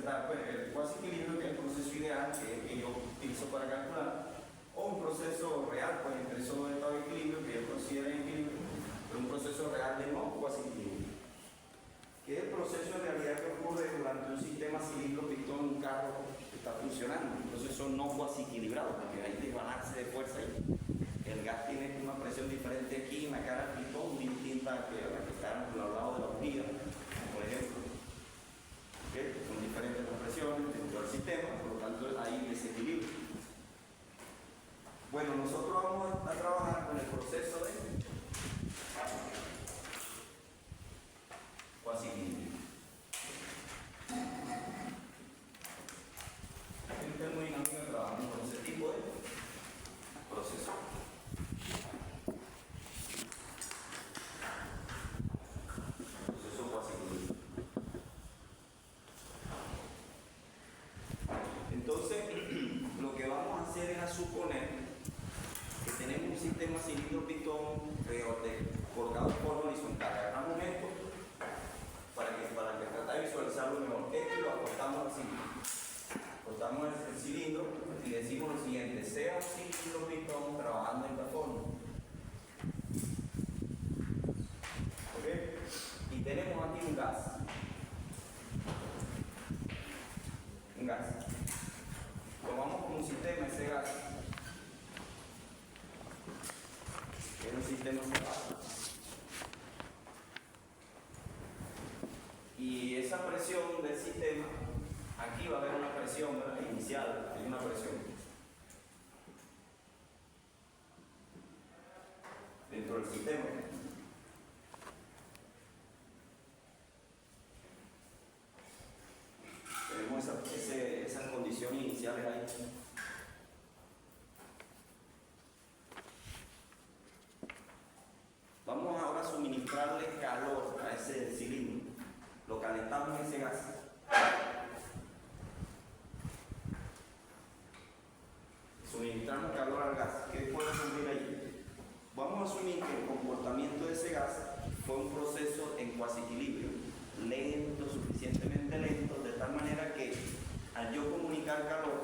está pues, el cuasi equilibrio, que es el proceso ideal que yo utilizo para calcular, o un proceso real, pues entre esos dos estados de equilibrio que yo considero en equilibrio, pero un proceso real de no cuasi equilibrio, que es el proceso en realidad que ocurre durante un sistema cilindro-pistón, un carro que está funcionando, un proceso no cuasi equilibrado, porque hay desbalance de fuerza ahí. El gas tiene una presión diferente aquí en la cara del pistón, muy distinta que la que está al lado de la horquilla, por ejemplo. ¿Okay? Son diferentes las presiones dentro del sistema, por lo tanto hay desequilibrio. Bueno, nosotros vamos a trabajar con el proceso de cuasi equilibrio. En termodinámica trabajamos con ese tipo de proceso. Proceso cuasi equilibrio. Entonces, lo que vamos a hacer es a suponer que tenemos un sistema cilindro-pistón colgado de forma horizontal. Agarramos esto para que tratar de visualizarlo mejor. Esto lo acostamos así. Acostamos el cilindro y decimos lo siguiente: sea un cilindro-pistón trabajando de esta forma. ¿Ok? Y tenemos aquí un gas. Un gas. Tomamos como un sistema ese gas. Es un sistema cerrado. Y esa presión del sistema, aquí va a haber una presión, ¿verdad? Inicial, hay una presión. Dentro del sistema. Tenemos esas condiciones iniciales ahí. Vamos ahora a suministrarle calor a ese cilindro. Lo calentamos en ese gas. Suministramos calor al gas. ¿Qué puede ocurrir ahí? Vamos a asumir que el comportamiento de ese gas fue un proceso en cuasi equilibrio, lento, suficientemente lento, de tal manera que al yo comunicar calor,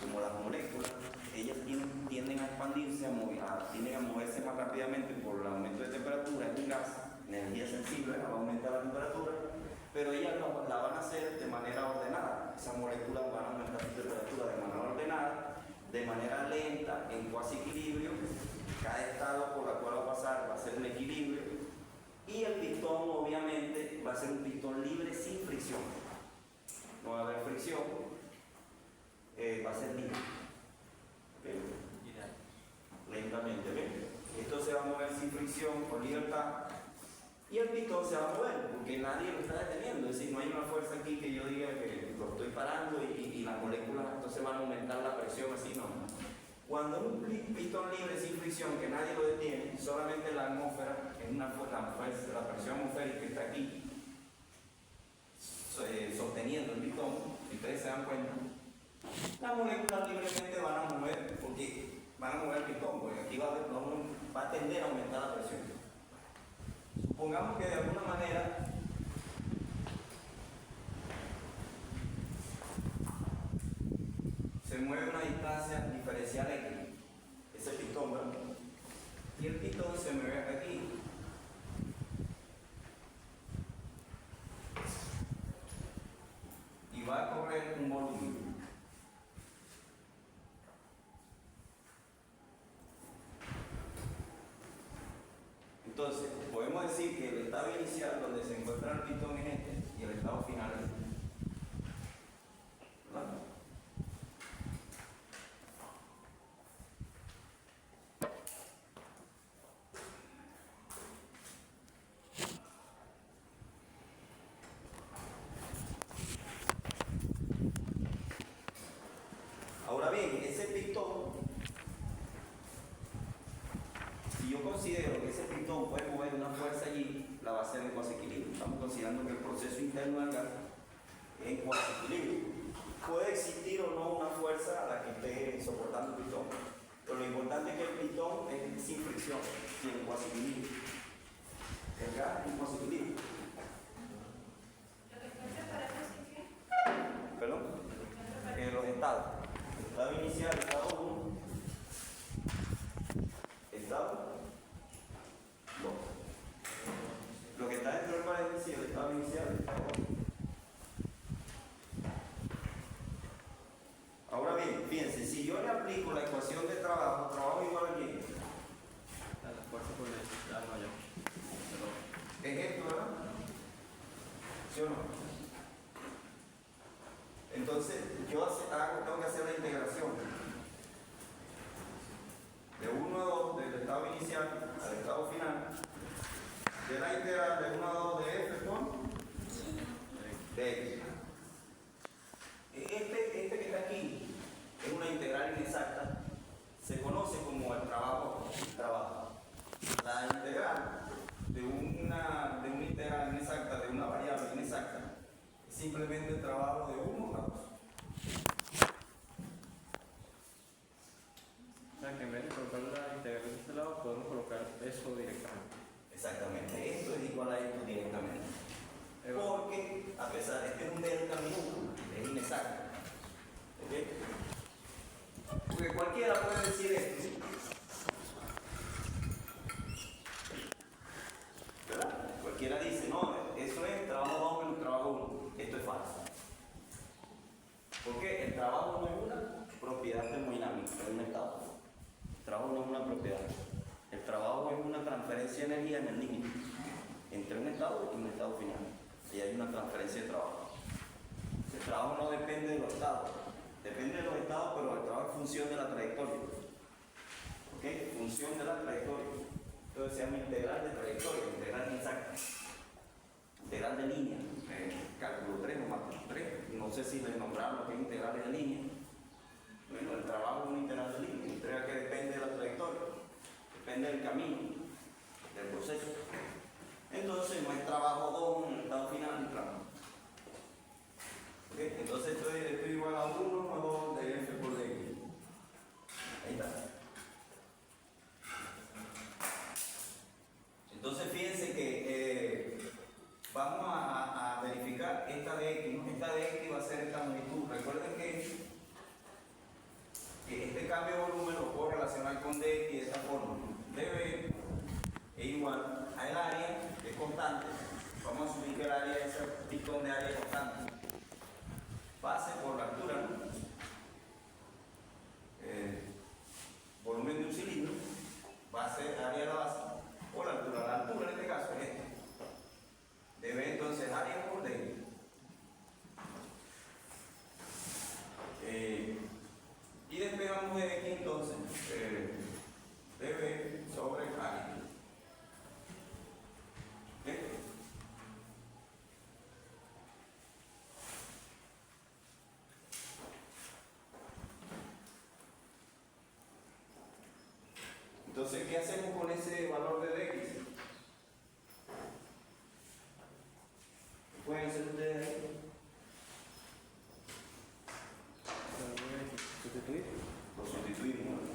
como las moléculas, ellas tienden a expandirse, tienden a moverse más rápidamente por el aumento de temperatura. Es un gas, energía sensible, va a aumentar la temperatura, pero ellas la van a hacer de manera ordenada. Esas moléculas van a aumentar su temperatura de manera ordenada, de manera lenta, en cuasi equilibrio. Cada estado por el cual va a pasar va a ser un equilibrio, y el pistón obviamente va a ser un pistón libre sin fricción. No va a haber fricción, va a ser libre. ¿Okay? Lentamente, ¿ven? Esto se va a mover sin fricción, con libertad, y el pistón se va a mover porque nadie lo está deteniendo. Es decir, no hay una fuerza aquí que yo diga que lo estoy parando y las moléculas entonces van a aumentar la presión, así no. Cuando un pistón libre sin fricción, que nadie lo detiene, solamente la atmósfera, es la presión atmosférica que está aquí sosteniendo el pistón, si ustedes se dan cuenta, las moléculas libremente van a mover, porque van a mover el pistón, porque aquí va a tender a aumentar la presión. Supongamos que de alguna manera se mueve una distancia diferencial X, ese pistón, ¿verdad? Y el pistón se mueve aquí. Y va a correr un volumen. Entonces, podemos decir que el estado inicial donde se encuentra el pistón es este, y el estado final es este. ¿Verdad? Ahora bien, ese pistón, si yo considero que ese pistón puede mover una fuerza allí, la va a hacer en cuasi equilibrio. Estamos considerando que el proceso interno del gas es en cuasi equilibrio. Puede existir o no una fuerza a la que esté soportando el pistón, pero lo importante es que el pistón es sin fricción y en cuasi equilibrio. El gas en cuasi equilibrio. Lo que cuenta para eso es que ¿Sí o no? Entonces, tengo que hacer la integración de 1 a 2 del estado inicial al estado final, de la integral de 1 a 2 de f por de x. Este que está aquí es una integral inexacta, se conoce como el trabajo. La integral de una integral inexacta, de una variable inexacta, es simplemente el trabajo de 1 a 2. O sea que en vez de colocar la integral de este lado, podemos colocar eso directamente. Exactamente, esto es igual a esto directamente. Porque, a pesar de que es un delta minúsculo, es inexacto. ¿Ok? Porque cualquiera puede decir esto. ¿Verdad? Cualquiera dice, no, eso es trabajo 2 menos trabajo 1. Esto es falso. Porque el trabajo no es una propiedad termodinámica, es un estado. El trabajo no es una propiedad. El trabajo es una transferencia de energía en el límite entre un estado y un estado final. Y hay una transferencia de trabajo. El trabajo no depende de los estados. Depende de los estados, pero el trabajo es función de la trayectoria. ¿Ok? Función de la trayectoria. Entonces se llama integral de trayectoria, integral exacta. Integral de línea. Cálculo 3 o más 3. No sé si les nombraron lo que es integrales de línea. Bueno, el trabajo es una integral de línea. Una integral que depende de la trayectoria. Depende del camino, del proceso. Entonces no es trabajo 2 en el estado final ni trabajo. ¿Okay? Entonces esto es igual a 1 a 2 de f por dx. Ahí está. Entonces fíjense que vamos a verificar esta de x, ¿no? Esta de x va a ser esta magnitud. Recuerden que este cambio de volumen lo puedo relacionar con dx de esta forma. dB es igual al área, que es constante. Vamos a asumir que el área es el pistón de área constante. Base por la altura, ¿no? Volumen de un cilindro, base, área de la base, por la altura. La altura en este caso es esta. dB entonces área por dx. Y despegamos de x entonces dB sobre área. ¿Okay? Entonces, ¿qué hacemos con ese valor de dx? ¿Qué pueden hacer ustedes ahí? ¿Sustituir? Lo sustituimos, ¿no?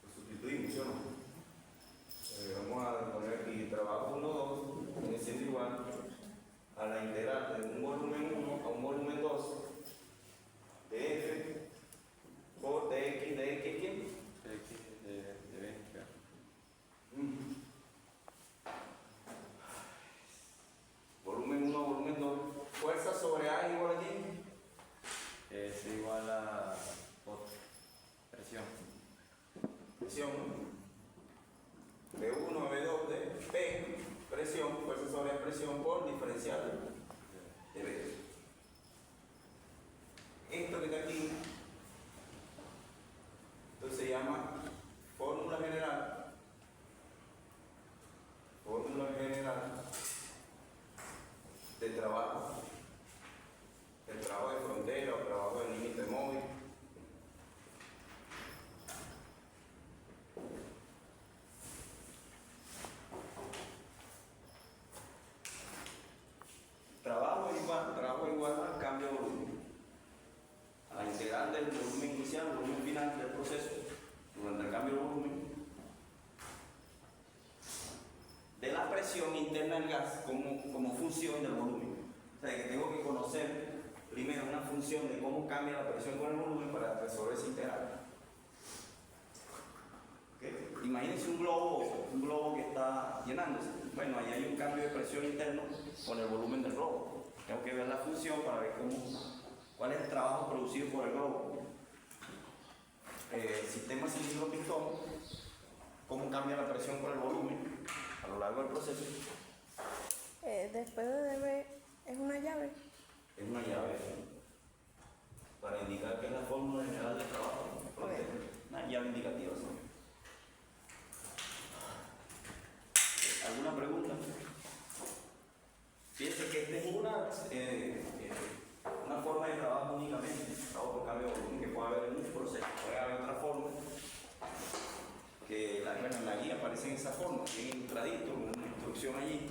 Lo sustituimos, ¿sí o no? Vamos a poner aquí trabajo 1, 2, viene siendo igual a la integral de un volumen 1 a un volumen 2 de f por dx, ¿quién? De 20. Volumen 1, volumen 2. Fuerza sobre A igual a quién? Es igual a presión. Presión, ¿no? B1, B2, de P, presión, fuerza sobre presión por diferencial de B. Esto que está aquí, entonces se llama fórmula general de trabajo de frontera o trabajo de límite móvil. Trabajo igual al cambio de volumen, a la integral del volumen inicial, volumen final del proceso, durante el cambio de volumen, de la presión interna del gas como función del volumen. O sea, que tengo que conocer primero una función de cómo cambia la presión con el volumen para resolver esa integral. ¿Okay? Imagínense un globo que está llenándose. Bueno, ahí hay un cambio de presión interno con el volumen del globo. Tengo que ver la función para ver cuál es el trabajo producido por el globo. Sistema cilindro-pistón cómo cambia la presión por el volumen a lo largo del proceso. Después de debe, es una llave. Es una llave para indicar que es la fórmula general del trabajo. Okay. Una llave indicativa. ¿Alguna pregunta? Piense que esta es una forma de trabajo únicamente, trabajo por cambio de volumen, que puede haber muchos procesos, puede haber otra forma, que en la guía aparece en esa forma, bien ilustradito, con una instrucción allí.